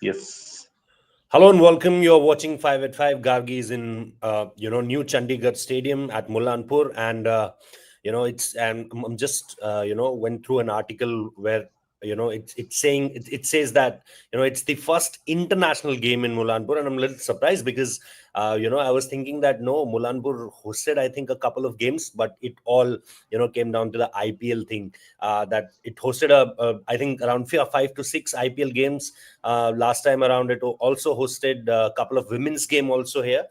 Yes. Hello and welcome. You're watching 5 at 5. Gargi is in, new Chandigarh Stadium at Mullanpur. And, and I'm just, went through an article where, it says that, it's the first international game in Mullanpur. And I'm a little surprised because, I was thinking that no, Mullanpur hosted, I think, a couple of games, but it all, came down to the IPL thing. That it hosted I think around 5 to 6 IPL games last time around. It also hosted a couple of women's game also here,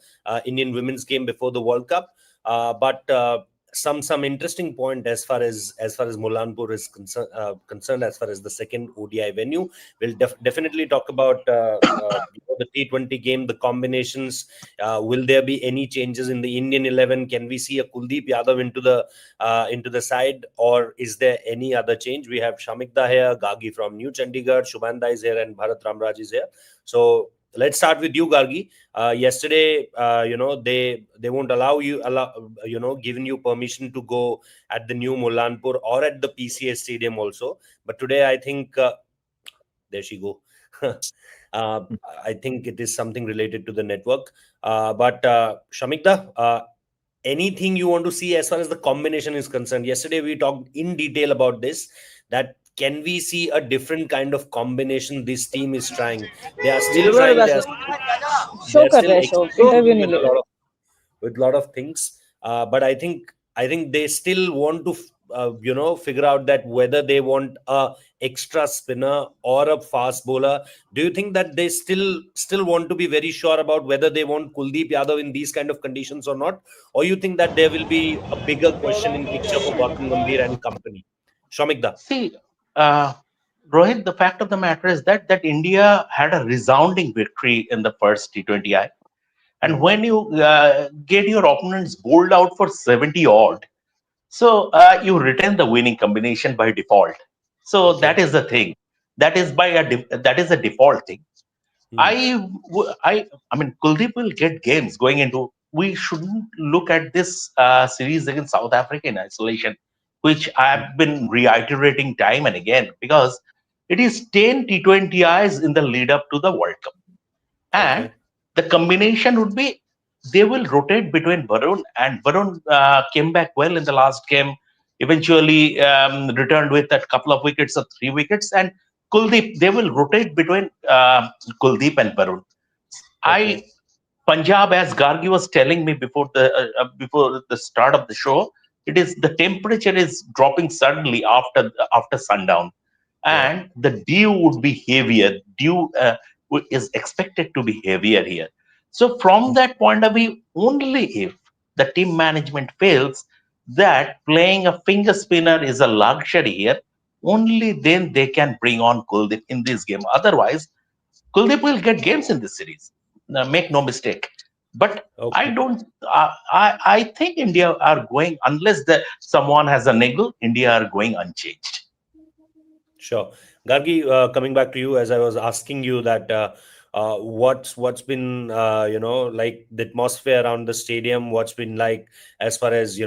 Indian women's game before the World Cup. But some interesting point as far as Mullanpur is concerned, as far as the second ODI venue. We'll definitely talk about the T20 game, the combinations. Will there be any changes in the Indian 11? Can we see a Kuldeep Yadav into the side, or is there any other change? We have Shamikda here, Gagi from New Chandigarh, Shubhanda is here, and Bharat Ramraj is here. So let's start with you, Gargi. Yesterday, they won't giving you permission to go at the new Mullanpur or at the PCA stadium also. But today, I think there she go. uh, I think it is something related to the network. But Shamikda, anything you want to see as far as the combination is concerned? Yesterday we talked in detail about this, that can we see a different kind of combination this team is trying? They are still video trying, वैसे they show are कर still रहे हैं show interview experimenting नहीं with ले a रहे. lot of things. But I think they still want to figure out that whether they want a extra spinner or a fast bowler. Do you think that they still want to be very sure about whether they want Kuldeep Yadav in these kind of conditions or not, or you think that there will be a bigger question in picture for Gautam Gambhir and company? Shamikda. See, uh, Rohit, the fact of the matter is that India had a resounding victory in the first T20I. And Hmm. when you get your opponents bowled out for 70 odd, so you retain the winning combination by default. So that Okay. is the thing. That is a default thing. Hmm. I mean, Kuldeep will get games going into. We shouldn't look at this series against South Africa in isolation, which Hmm. I've been reiterating time and again, because it is 10 T20Is in the lead up to the World Cup. And Okay. the combination would be they will rotate between Varun, and Varun came back well in the last game, eventually returned with a couple of wickets or 3 wickets. And Kuldeep, they will rotate between Kuldeep and Varun. I Okay. Punjab, as Gargi was telling me before the start of the show, it is the temperature is dropping suddenly after sundown, Yeah. and the dew would be heavier. Dew is expected to be heavier here. So from that point of view, only if the team management feels that playing a finger spinner is a luxury here, only then they can bring on Kuldeep in this game. Otherwise, Kuldeep will get games in this series. Now, make no mistake. But I Okay. don't. I think India are going, unless someone has a niggle. India are going unchanged. Sure. Gargi, coming back to you, as I was asking you that what's been like the atmosphere around the stadium, what's been like as far as the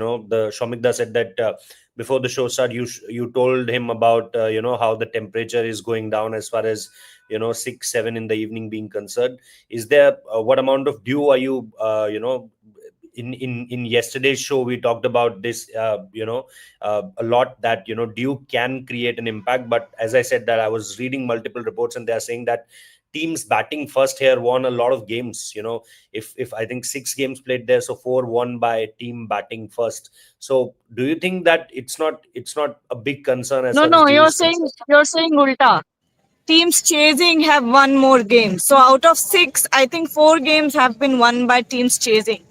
Shomikda said that before the show started, you told him about how the temperature is going down as far as 6-7 in the evening being concerned. Is there what amount of dew are you in yesterday's show we talked about this a lot, that dew can create an impact. But as I said, that I was reading multiple reports and they are saying that teams batting first here won a lot of games. If I think 6 games played there, so 4 won by team batting first. So do you think that it's not a big concern as No, far as no, dew you're is saying concerned? ulta. Teams chasing have won more games. So out of six, I think four games have been won by teams chasing.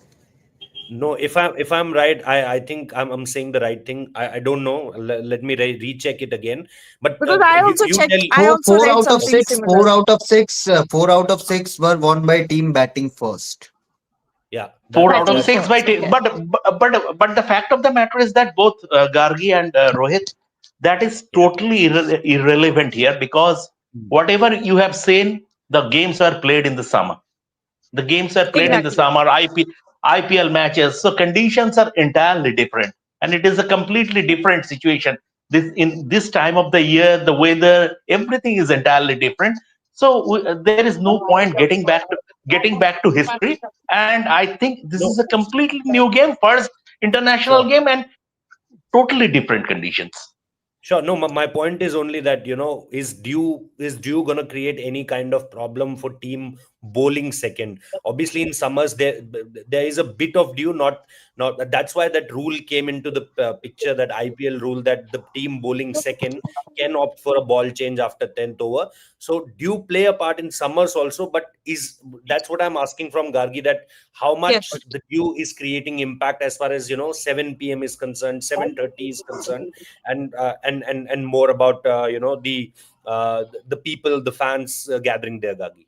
No, if I'm right, I think I'm saying the right thing. I don't know. Let me recheck it again. But Because I you also you checked, tell. I Four, also four read out of something six, similar. four out of six, 4 out of 6 were won by team batting first. Yeah, Four out of Batting that's six first, by team. okay. But the fact of the matter is that both Gargi and Rohit, that is yeah. totally irrelevant here, because Hmm. whatever you have seen, the games are played in the summer. The games are played in the Exactly. summer, IPL matches. So conditions are entirely different, and it is a completely different situation. This in this time of the year, the weather, everything is entirely different. So there is no point getting back to history. And I think this is No, a completely new game, first international sure. game, and totally different conditions. Sure. No, my point is only that, is Dew gonna create any kind of problem for team bowling second? Obviously, in summers there is a bit of Dew. Not that's why that rule came into the picture. That IPL rule that the team bowling second can opt for a ball change after 10th over. So Dew play a part in summers also. But is that's what I'm asking from Gargi, that how Yes. much the Dew is creating impact as far as 7 p.m. is concerned, 7:30 is concerned, and more about the people, the fans gathering there, Gagi.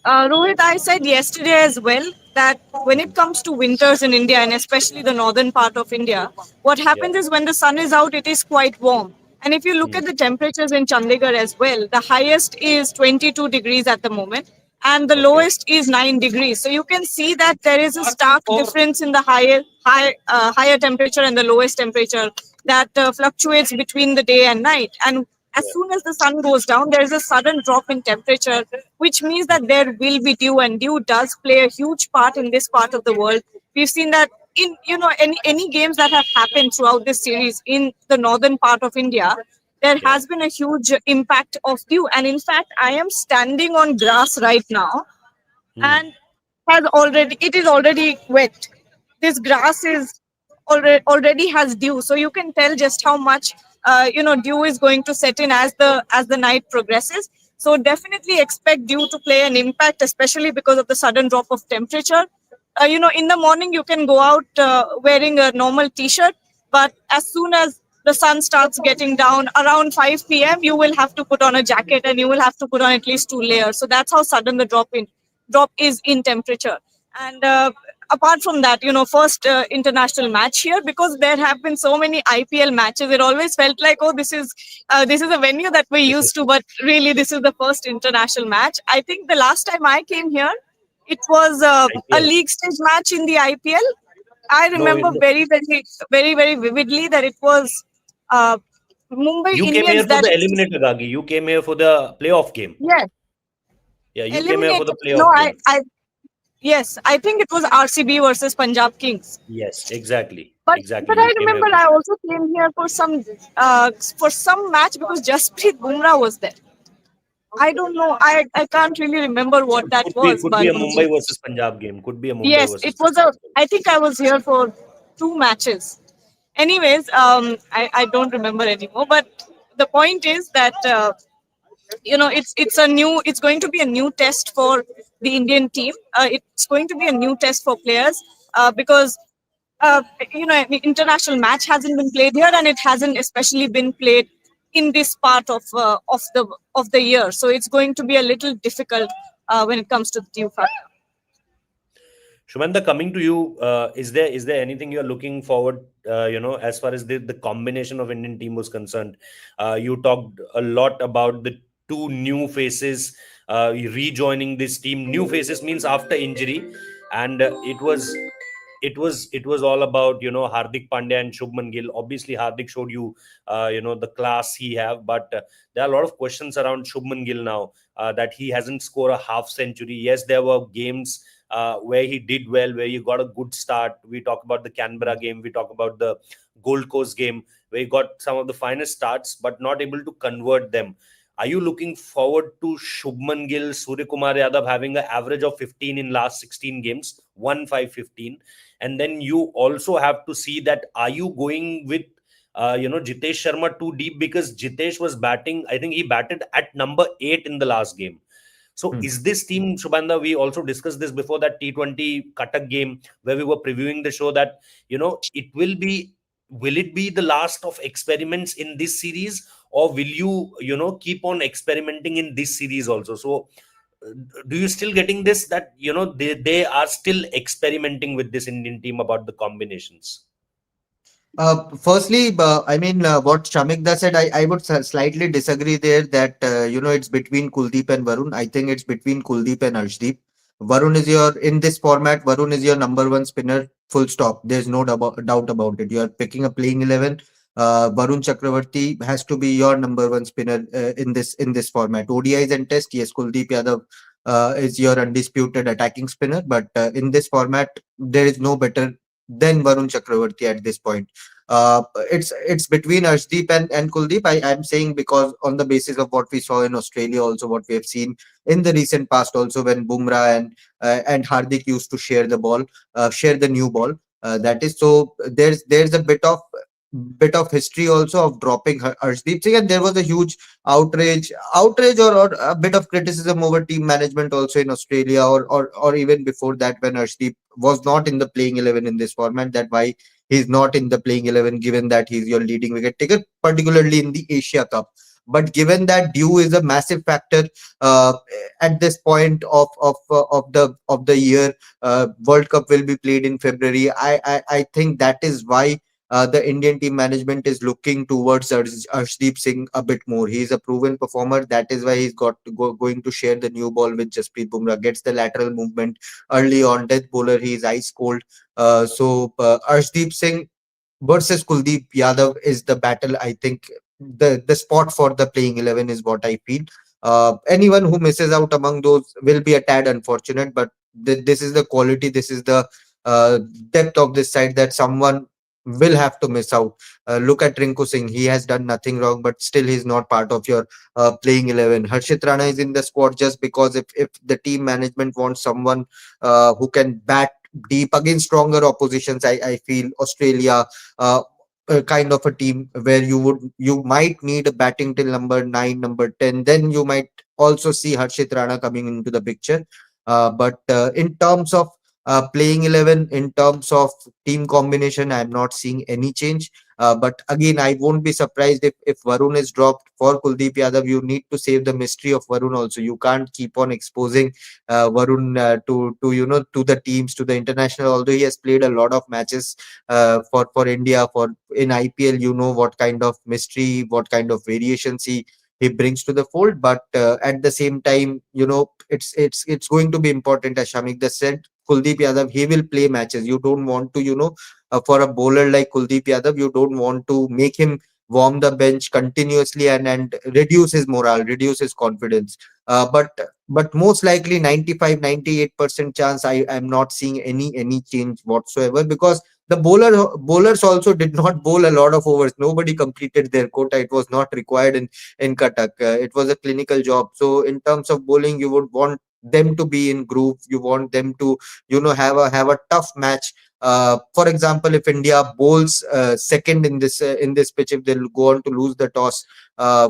Rohit, I said yesterday as well that when it comes to winters in India and especially the northern part of India, what Yeah. happens is when the sun is out, it is quite warm. And if you look Hmm. at the temperatures in Chandigarh as well, the highest is 22 degrees at the moment and the Okay. lowest is 9 degrees. So you can see that there is a stark difference in the higher temperature and the lowest temperature that fluctuates between the day and night. And as Yeah. soon as the sun goes down, there is a sudden drop in temperature, which means that there will be dew, and dew does play a huge part in this part of the world. We've seen that in any games that have happened throughout this series in the northern part of India, there Yeah. has been a huge impact of dew. And in fact, I am standing on grass right now, Hmm. and it is already wet. This grass is already has dew, so you can tell just how much dew is going to set in as the night progresses. So definitely expect dew to play an impact, especially because of the sudden drop of temperature. In the morning you can go out wearing a normal t-shirt, but as soon as the sun starts getting down around 5 p.m., you will have to put on a jacket and you will have to put on at least two layers. So that's how sudden the drop is in temperature. And apart from that, first international match here, because there have been so many IPL matches, it always felt like, oh, this is a venue that we're used to, but really this is the first international match. I think the last time I came here, it was a IPL. league stage match in the IPL. I No, remember very, very, very, very vividly that it was uh, Mumbai you came here Indians for that, the eliminator, Gagi. You came here for the playoff game. yes, Yeah, you came here for the eliminated. No, playoff game. yes, I think it was RCB versus Punjab Kings. Yes, exactly. But Exactly. I You came here remember for. I also came here for some match because Jasprit Bumrah was there. I don't know. I can't really remember what that Could be was, could be but a Mumbai versus Punjab game. Could be a Mumbai yes, versus it was Punjab game. I think I was here for two matches. Anyways, I don't remember anymore. But the point is that it's going to be a new test for the Indian team. It's going to be a new test for players because an international match hasn't been played here, and it hasn't especially been played in this part of the year. So it's going to be a little difficult when it comes to the due factor. Shumanda, coming to you, is there anything you're looking forward, as far as the combination of Indian team was concerned? You talked a lot about the two new faces rejoining this team. New faces means after injury, and it was all about Hardik Pandya and Shubman Gill. Obviously, Hardik showed you the class he have, but there are a lot of questions around Shubman Gill now, that he hasn't scored a half century. Yes, there were games where he did well, where he got a good start. We talk about the Canberra game, we talk about the Gold Coast game, where he got some of the finest starts, but not able to convert them. Are you looking forward to Shubman Gill, Surya Kumar Yadav having an average of 15 in last 16 games, 1-5-15? And then you also have to see that, are you going with Jitesh Sharma too deep? Because Jitesh was batting, I think he batted at number 8 in the last game. So Hmm. is this team, Shubhanda, we also discussed this before that T20 Cuttack game where we were previewing the show, that, will it be the last of experiments in this series, or will you keep on experimenting in this series also? So uh, do you still getting this, that, they are still experimenting with this Indian team about the combinations? Firstly, I mean, what Shamikda said, I would slightly disagree there that, it's between Kuldeep and Varun. I think it's between Kuldeep and Arshdeep. In this format, Varun is your number one spinner, full stop. There's no doubt about it. You are picking a playing 11. Varun Chakravarti has to be your number one spinner in this format. ODIs and Test, yes, Kuldeep Yadav is your undisputed attacking spinner, but in this format, there is no better than Varun Chakravarti at this point. It's between Arshdeep and Kuldeep. I'm saying because on the basis of what we saw in Australia, also what we have seen in the recent past, also when Bumrah and Hardik used to share the ball, share the new ball. That is so. There's a bit of history also of dropping Arshdeep Singh, and there was a huge outrage or a bit of criticism over team management also in Australia or even before that when Arshdeep was not in the playing 11 in this format. That why he's not in the playing 11, given that he's your leading wicket taker, particularly in the Asia Cup. But given that dew is a massive factor uh, at this point of the year, World Cup will be played in February. I think that is why the Indian team management is looking towards Arshdeep Singh a bit more. He is a proven performer. That is why he's got to going to share the new ball with Jasprit Bumrah. Gets the lateral movement early on. Death bowler. He is ice cold. So Arshdeep Singh versus Kuldeep Yadav is the battle. I think the spot for the playing 11 is what I feel. Anyone who misses out among those will be a tad unfortunate, but this is the quality, this is the uh, depth of this side that someone will have to miss out. Look at Rinku Singh. He has done nothing wrong, but still he's not part of your playing 11. Harshit Rana is in the squad just because if the team management wants someone who can bat deep against stronger oppositions, I feel Australia, uh, kind of a team where you might need a batting till number 9, number 10, then you might also see Harshit Rana coming into the picture. But in terms of playing 11, in terms of team combination, I'm not seeing any change. But again, I won't be surprised if Varun is dropped for Kuldeep Yadav. You need to save the mystery of Varun also. You can't keep on exposing Varun to to the teams, to the international. Although he has played a lot of matches for India, for in IPL, you know what kind of mystery, what kind of variations he brings to the fold. But at the same time, it's going to be important, as Shamik just said. Kuldeep Yadav, he will play matches. You don't want to, for a bowler like Kuldeep Yadav, you don't want to make him warm the bench continuously and reduce his morale, reduce his confidence. But most likely 95-98% chance I am not seeing any change whatsoever, because the bowlers also did not bowl a lot of overs. Nobody completed their quota. It was not required in Cuttack. It was a clinical job. So in terms of bowling, you would want them to be in groove. You want them to have a tough match. For example, if India bowls second in this pitch, if they'll go on to lose the toss,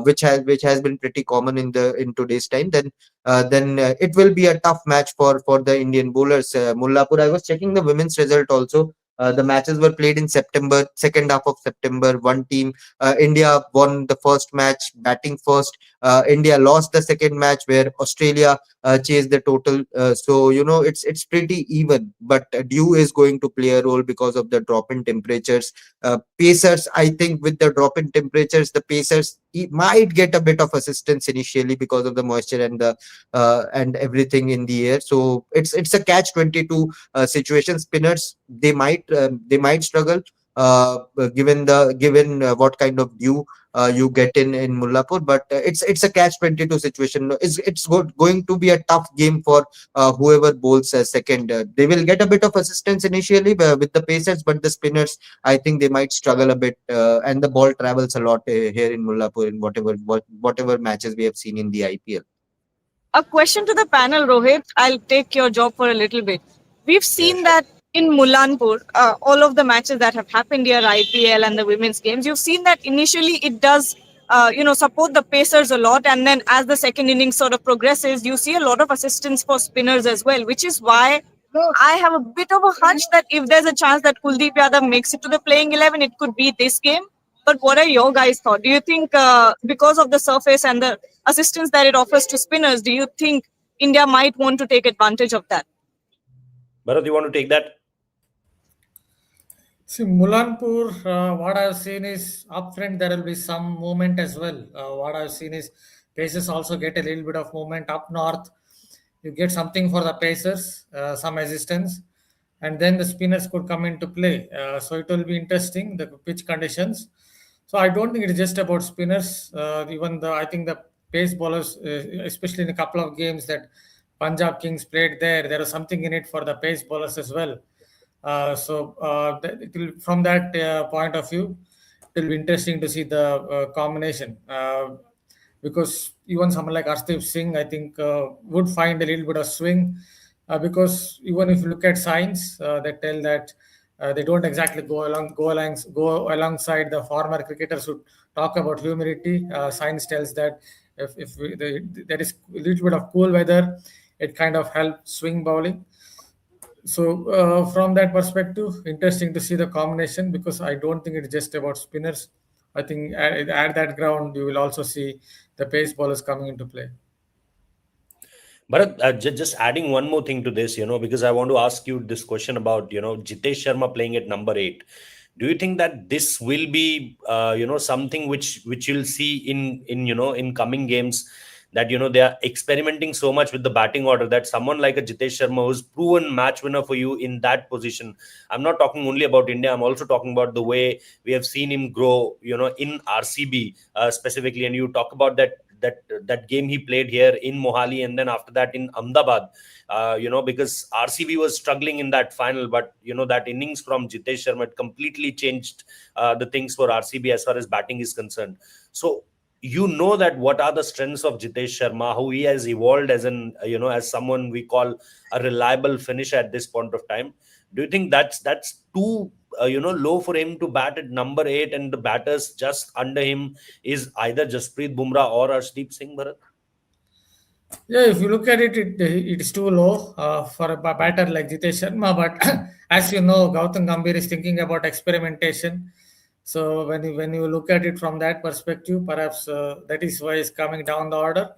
which has been pretty common in today's time, then it will be a tough match for the Indian bowlers. Mullapur, I was checking the women's result also. The matches were played in September, second half of September. One team, India won the first match, batting first. India lost the second match, where Australia chased the total. So it's pretty even. But dew is going to play a role because of the drop in temperatures. Pacers, I think, with the drop in temperatures, the Pacers might get a bit of assistance initially because of the moisture and everything in the air. So it's a catch 22 situation. Spinners, they might struggle, given what kind of dew you get in Mullapur. But it's a catch 22 situation. No, it's going to be a tough game for whoever bowls second. They will get a bit of assistance initially with the Pacers, but the spinners, I think they might struggle a bit. And the ball travels a lot here in Mullapur in whatever matches we have seen in the IPL. A question to the panel, Rohit. I'll take your job for a little bit. We've Yeah, seen sure. that in Mullanpur, all of the matches that have happened here, IPL and the women's games, you've seen that initially it does, support the pacers a lot, and then as the second innings sort of progresses, you see a lot of assistance for spinners as well, which is why I have a bit of a hunch that if there's a chance that Kuldeep Yadav makes it to the playing 11, it could be this game. But what are your guys' thoughts? Do you think, because of the surface and the assistance that it offers to spinners, do you think India might want to take advantage of that? Bharat, you want to take that? See, Mulanpur, what I've seen is up front there will be some movement as well. What I've seen is Pacers also get a little bit of movement up north. You get something for the Pacers, some assistance, and then the spinners could come into play. So it will be interesting, the pitch conditions. So I don't think it is just about spinners. Even the I think the pace bowlers, especially in a couple of games that Punjab Kings played there, there was something in it for the pace bowlers as well. From that point of view, it will be interesting to see the combination. Because even someone like Arshdeep Singh, I think, would find a little bit of swing, because even if you look at signs that tell that they don't exactly go alongside the former cricketers who talk about humidity. Science tells that there is a little bit of cool weather, it kind of helps swing bowling. So from that perspective, interesting to see the combination, because I don't think it's just about spinners. I think at that ground you will also see the pace bowlers coming into play. But just adding one more thing to this, because I want to ask you this question about, Jitesh Sharma playing at number 8. Do you think that this will be, something which you'll see in coming games, that they are experimenting so much with the batting order that someone like a Jitesh Sharma, who's proven match winner for you in that position. I'm not talking only about India. I'm also talking about the way we have seen him grow, in RCB specifically. And you talk about that game he played here in Mohali, and then after that in Ahmedabad, because RCB was struggling in that final, but that innings from Jitesh Sharma, it completely changed the things for RCB as far as batting is concerned. So that what are the strengths of Jitesh Sharma, how he has evolved as as someone we call a reliable finisher at this point of time. Do you think that's too low for him to bat at number 8, and the batters just under him is either Jasprit Bumrah or Arshdeep Singh, Bharat? Yeah, if you look at it, it is too low for a batter like Jitesh Sharma. But as you know, Gautam Gambhir is thinking about experimentation. So when you look at it from that perspective, perhaps that is why he's coming down the order.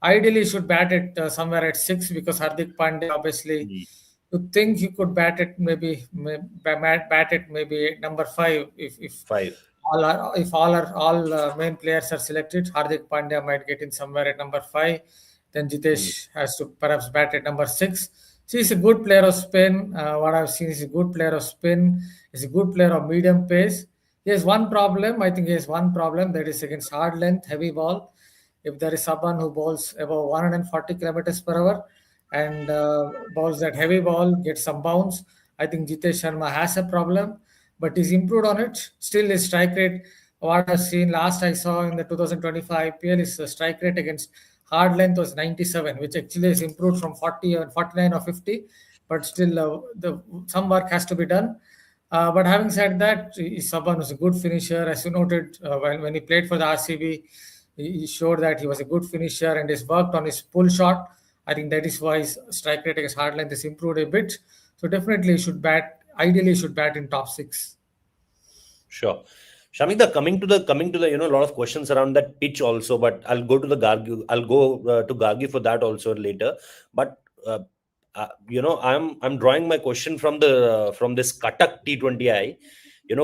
Ideally, he should bat it somewhere at 6, because Hardik Pandya, obviously, Mm. you think he could bat it bat it maybe at number 5, if 5. all main players are selected. Hardik Pandya might get in somewhere at number 5. Then Mm. Jitesh has to perhaps bat at number 6. So he's a good player of spin. What I've seen is a good player of spin. He's a good player of medium pace. He has one problem. I think he has one problem, that is against hard length, heavy ball. If there is someone who bowls above 140 kilometers per hour and bowls that heavy ball, gets some bounce, I think Jitesh Sharma has a problem, but he's improved on it. Still, his strike rate, what I've seen last I saw in the 2025 IPL, his strike rate against hard length was 97, which actually has improved from 40 or 49 or 50. But still, some work has to be done. But having said that, he's someone who's a good finisher. As you noted, when he played for the RCB, he showed that he was a good finisher and has worked on his pull shot. I think that is why his strike rate against hard length has improved a bit. So definitely, he should bat. Ideally, he should bat in top 6. Sure. Shamita, coming to the a lot of questions around that pitch also, but I'll go to the Gargi. I'll go to Gargi for that also later. But I'm drawing my question from this Cuttack T20I.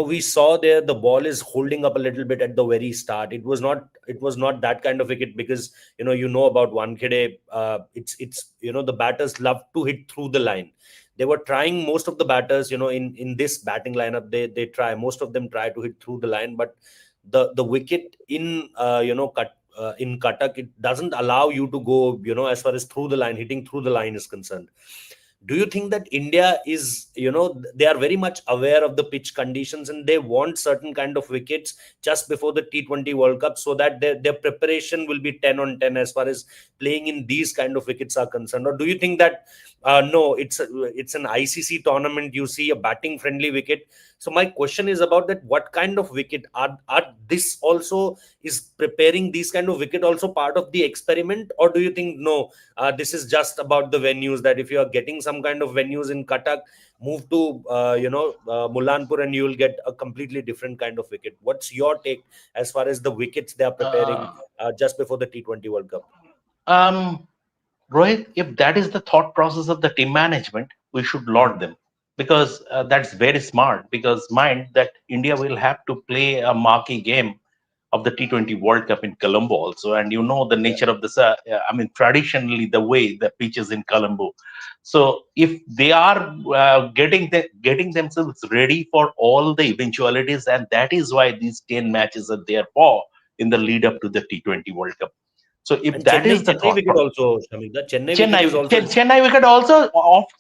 We saw there the ball is holding up a little bit at the very start. It was not that kind of wicket, because about Wankhede. It's the batters love to hit through the line. They were trying, most of the batters, in this batting lineup, they try, most of them try to hit through the line, but the wicket in in Cuttack, it doesn't allow you to go, as far as through the line, hitting through the line is concerned. Do you think that India is, they are very much aware of the pitch conditions, and they want certain kind of wickets just before the T20 World Cup, so that their preparation will be 10 on 10 as far as playing in these kind of wickets are concerned? Or do you think that no, it's an ICC tournament, you see a batting friendly wicket? So my question is about that: what kind of wicket are this also, is preparing these kind of wicket also part of the experiment? Or do you think no, this is just about the venues, that if you are getting some kind of venues in Cuttack, move to Mullanpur, and you will get a completely different kind of wicket? What's your take as far as the wickets they are preparing Uh, just before the T20 World Cup? um, Rohit, if that is the thought process of the team management, we should laud them, because that's very smart. Because mind that India will have to play a marquee game, a of the T20 World Cup in Colombo also, and you know the nature of this. I mean, traditionally the way the pitches in Colombo. So if they are getting themselves ready for all the eventualities, and that is why these 10 matches are there for in the lead up to the T20 World Cup. So if And that is the Chennai thought wicket also, Shamik. The Chennai wicket is also. Chennai wicket also,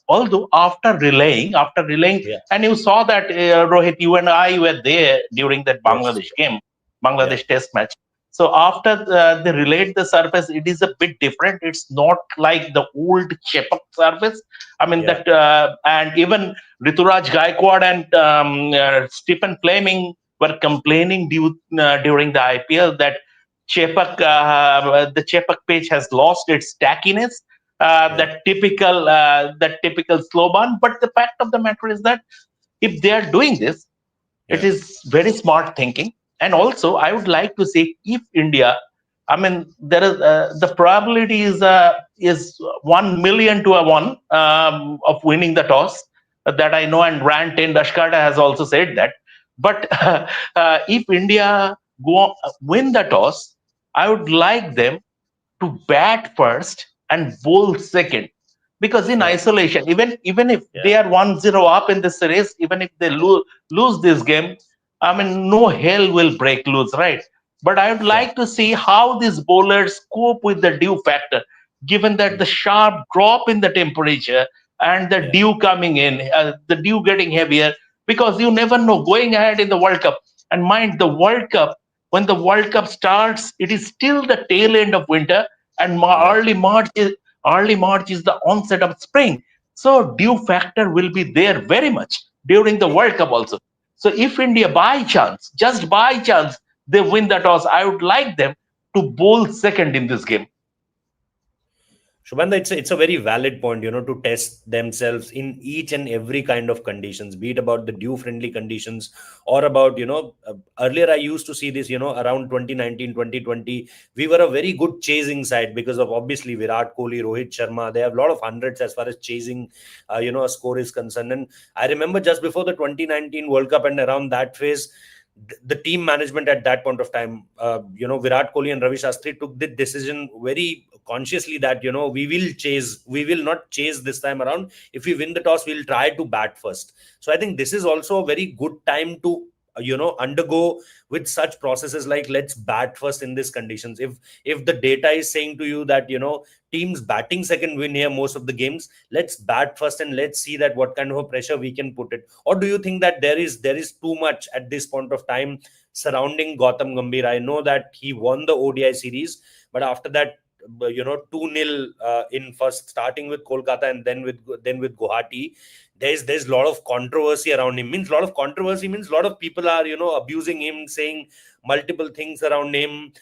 although after relaying, Yeah. and you saw that Rohit, you and I were there during that Yes. Bangladesh game, Yeah. Bangladesh Test match. So after they relayed the surface, it is a bit different. It's not like the old Chepak surface. I mean Yeah. that, and even Rituraj Gaikwad and Stephen Fleming were complaining during the IPL that the Chepak pitch has lost its tackiness, Yeah. that typical slow burn. But the fact of the matter is that if they are doing this, it Yeah. is very smart thinking. And also, I would like to say, if India, I mean, there is the probability is 1 million to a one of winning the toss, that I know, and Rand Dashkata has also said that. But if India win the toss, I would like them to bat first and bowl second, because in Sure. isolation, even if Yeah. they are 1-0 up in this series, even if they lose this game, I mean, no hell will break loose, right? But I would Sure. like to see how these bowlers cope with the dew factor, given that the Mm. sharp drop in the temperature and the Yeah. dew coming in, the dew getting heavier, because you never know going ahead in the World Cup. And mind, the World Cup, when the World Cup starts, it is still the tail end of winter, and Yeah. early March is the onset of spring. So dew factor will be there very much during the World Cup also. So if India by chance, just by chance, they win the toss, I would like them to bowl second in this game. Shubhanda, it's a very valid point, to test themselves in each and every kind of conditions, be it about the dew-friendly conditions or about, earlier I used to see this, around 2019, 2020, we were a very good chasing side because of obviously Virat Kohli, Rohit Sharma. They have a lot of hundreds as far as chasing, a score is concerned. And I remember just before the 2019 World Cup and around that phase, the team management at that point of time, Virat Kohli and Ravi Shastri took the decision very consciously that, we will not chase this time around. If we win the toss, we'll try to bat first. So I think this is also a very good time to, undergo with such processes like let's bat first in these conditions. If the data is saying to you that, teams batting second win here most of the games, let's bat first and let's see that what kind of a pressure we can put it. Or do you think that there is too much at this point of time surrounding Gautam Gambhir? I know that he won the ODI series, but after that, 2-0 in first, starting with Kolkata and then with Guwahati, there's a lot of controversy around him. Means a lot of controversy means a lot of people are, abusing him, saying multiple things around him.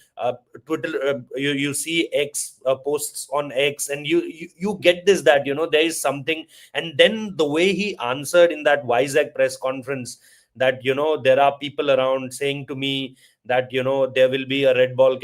Twitter, you see X posts on X, and you get this, that there is something. And then the way he answered in that Vizag press conference, that there are people around saying to me that there will be a red ball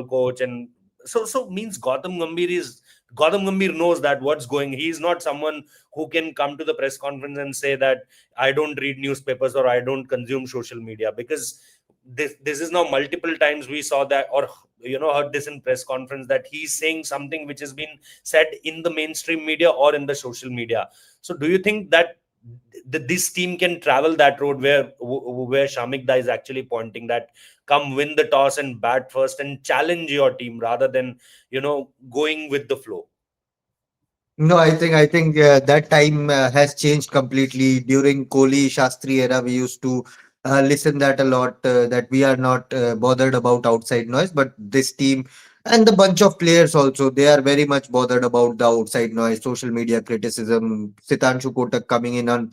coach. And so means Gautam Gambhir knows that what's going. He is not someone who can come to the press conference and say that I don't read newspapers or I don't consume social media, because this is now multiple times we saw that, or heard this in press conference, that he's saying something which has been said in the mainstream media or in the social media. So do you think that this team can travel that road where Shamik Da is actually pointing, that come win the toss and bat first and challenge your team rather than going with the flow? No, I think that time has changed completely. During Kohli Shastri era, we used to listen that a lot, that we are not bothered about outside noise, but this team and the bunch of players also, they are very much bothered about the outside noise, social media criticism. Sitanshu Kotak coming in on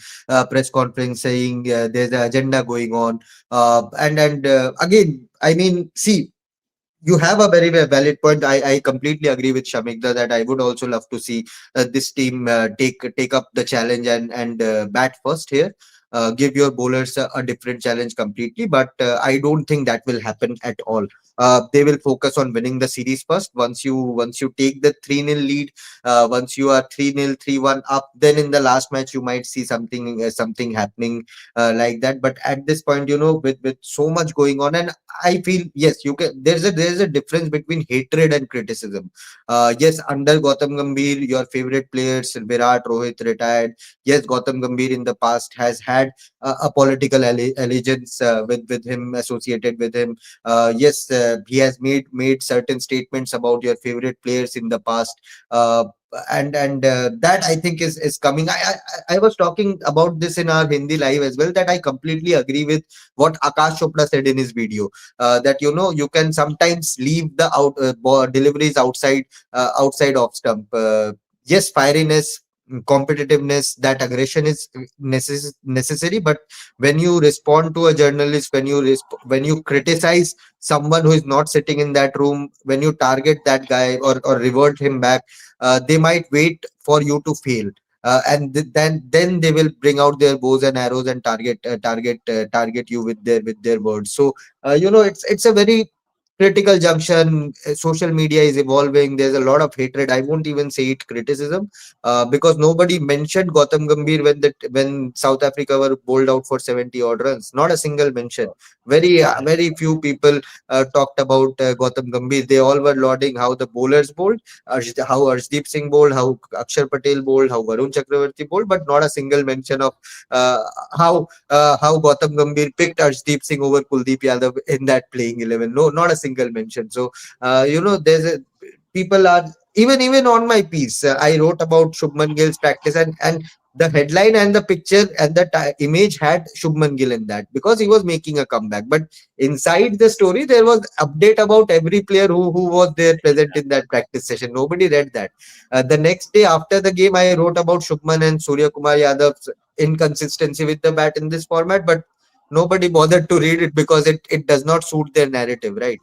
press conference saying there's an agenda going on, and again, I mean, see, you have a very, very valid point. I completely agree with Shamikda that I would also love to see this team take up the challenge and bat first here. give your bowlers a different challenge completely. But I don't think that will happen at all. They will focus on winning the series first. Once you take the 3-0 lead, once you are 3-0, 3-1 up, then in the last match you might see something happening like that. But at this point, with so much going on, and I feel, yes, you can. There's a difference between hatred and criticism. Yes, under Gautam Gambhir, your favorite players Virat, Rohit retired. Yes, Gautam Gambhir in the past has had a political allegiance with him, associated with him. Yes, he has made certain statements about your favorite players in the past. And that I think is coming. I was talking about this in our Hindi live as well, that I completely agree with what Akash Chopra said in his video. That you can sometimes leave the deliveries outside off stump. Yes, fieriness, competitiveness, that aggression is necessary. But when you respond to a journalist, when you criticize someone who is not sitting in that room, when you target that guy or revert him back, they might wait for you to fail. And then they will bring out their bows and arrows and target you with their words. So it's a very critical junction. Social media is evolving. There's a lot of hatred. I won't even say it criticism, because nobody mentioned Gautam Gambhir when South Africa were bowled out for 70 odd runs. Not a single mention. Very few people talked about Gautam Gambhir. They all were lauding how the bowlers bowled, how Arshdeep Singh bowled, how Akshar Patel bowled, how Varun Chakravarti bowled, but not a single mention of uh, how Gautam Gambhir picked Arshdeep Singh over Kuldeep Yadav in that playing 11. No, not a single mention. So there's a people are even on my piece. I wrote about Shubman Gill's practice, and the headline and the picture and the image had Shubman Gill in that because he was making a comeback. But inside the story, there was update about every player who was there present in that practice session. Nobody read that. The next day after the game, I wrote about Shubman and Surya Kumar Yadav's inconsistency with the bat in this format, but nobody bothered to read it because it does not suit their narrative, right?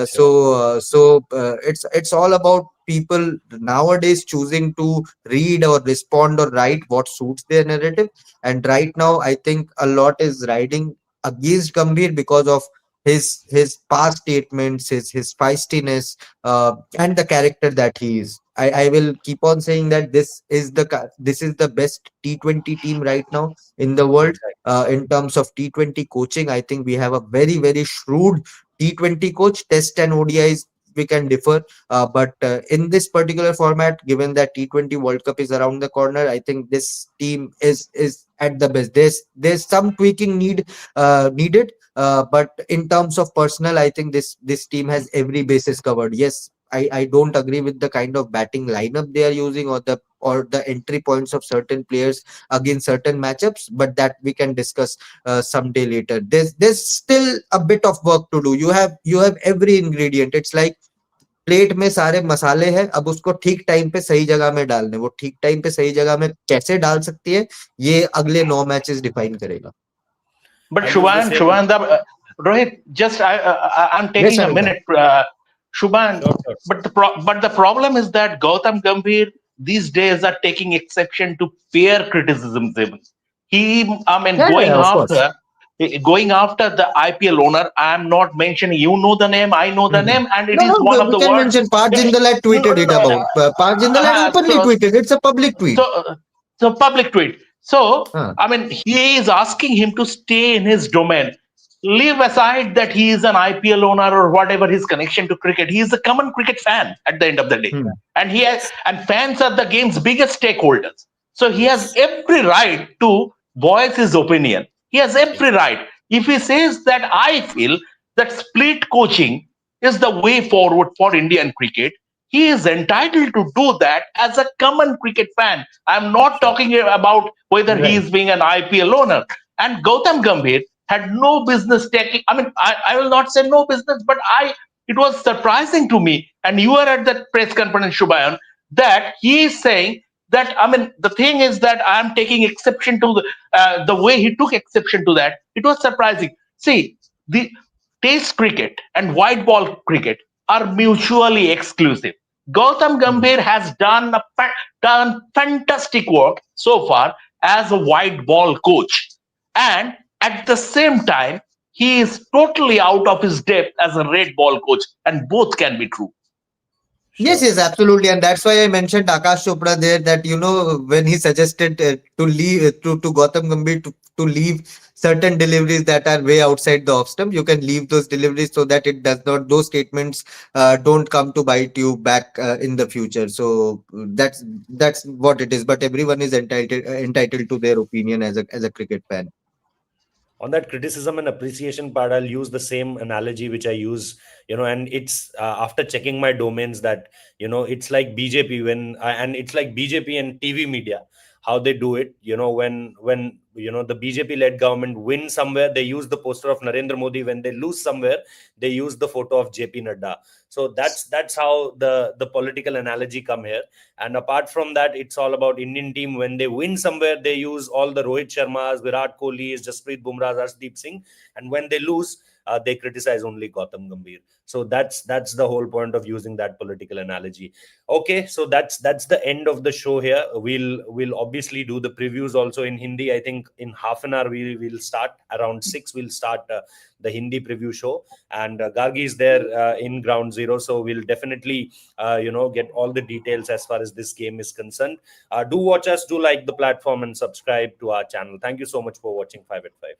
Sure. It's all about people nowadays choosing to read or respond or write what suits their narrative. And right now, I think a lot is riding against Gambhir because of his past statements, his feistiness, and the character that he is. I will keep on saying that this is the best T20 team right now in the world. Exactly. In terms of T20 coaching, I think we have a very shrewd T20 coach. Test and ODIs we can differ, but in this particular format, given that T20 World Cup is around the corner, I think this team is at the best. There's some tweaking needed, but in terms of personnel, I think this team has every basis covered. Yes, I don't agree with the kind of batting lineup they are using, or the entry points of certain players against certain matchups, but that we can discuss someday later. There's still a bit of work to do. You have every ingredient. It's like plate में सारे मसाले हैं, अब उसको ठीक time पे सही जगह में डालने, वो ठीक टाइम पे सही जगह में कैसे डाल सकती है, ये अगले 9 मैचेस डिफाइन करेगा. But I'll use the same. Rohit, just I'm Yes, taking a Ananda. minute. Shubhan, Sure, sure. but the problem is that Gautam Gambhir these days are taking exception to fair criticisms. Even I mean, Yeah, of course. going after the IPL owner. I am not mentioning. You know the name. I know the Mhm. name, and it No, is no, one of we the can words. mention Parth Yeah, Jindal had no, tweeted it about. Parth Jindal had openly so tweeted. It's a public tweet. so public tweet. So Huh. I mean, he is asking him to stay in his domain. Leave aside that he is an IPL owner or whatever his connection to cricket. He is a common cricket fan at the end of the day, Hmm. and fans are the game's biggest stakeholders. So he has every right to voice his opinion. He has every right. If he says that I feel that split coaching is the way forward for Indian cricket, he is entitled to do that as a common cricket fan. I'm not Sure. talking about whether he Right. is being an IPL owner. And Gautam Gambhir had no business taking. I mean, I will not say no business, but it was surprising to me. And you were at that press conference, Shubayan, that he is saying that. I mean, the thing is that I am taking exception to the way he took exception to that. It was surprising. See, the Test cricket and white ball cricket are mutually exclusive. Gautam Mhm. Gambhir has done fantastic work so far as a white ball coach. and at the same time, he is totally out of his depth as a red ball coach, and both can be true. Yes, Sure. yes, absolutely, and that's why I mentioned Akash Chopra there. That when he suggested to leave to Gautam Gambhir to leave certain deliveries that are way outside the off stump, you can leave those deliveries so that it does not those statements don't come to bite you back in the future. So that's what it is. But everyone is entitled to their opinion as a cricket fan. On that criticism and appreciation part, I'll use the same analogy which I use, and it's after checking my domains that, it's like BJP and it's like BJP and TV media, how they do it. When the BJP led government win somewhere, they use the poster of Narendra Modi. When they lose somewhere, they use the photo of JP Nadda. So that's how the political analogy come here. And apart from that, it's all about Indian team. When they win somewhere, they use all the Rohit Sharmas, Virat Kohli's, Jasprit Bumrah's, Arshdeep Singh. And when they lose, they criticize only Gautam Gambhir. So that's the whole point of using that political analogy. Okay, so that's the end of the show here. We'll obviously do the previews also in Hindi. I think in half an hour we will start around 6. We'll start the Hindi preview show, and Gargi is there in ground zero, so we'll definitely get all the details as far as this game is concerned. Do watch us, do like the platform, and subscribe to our channel. Thank you so much for watching 5 at 5.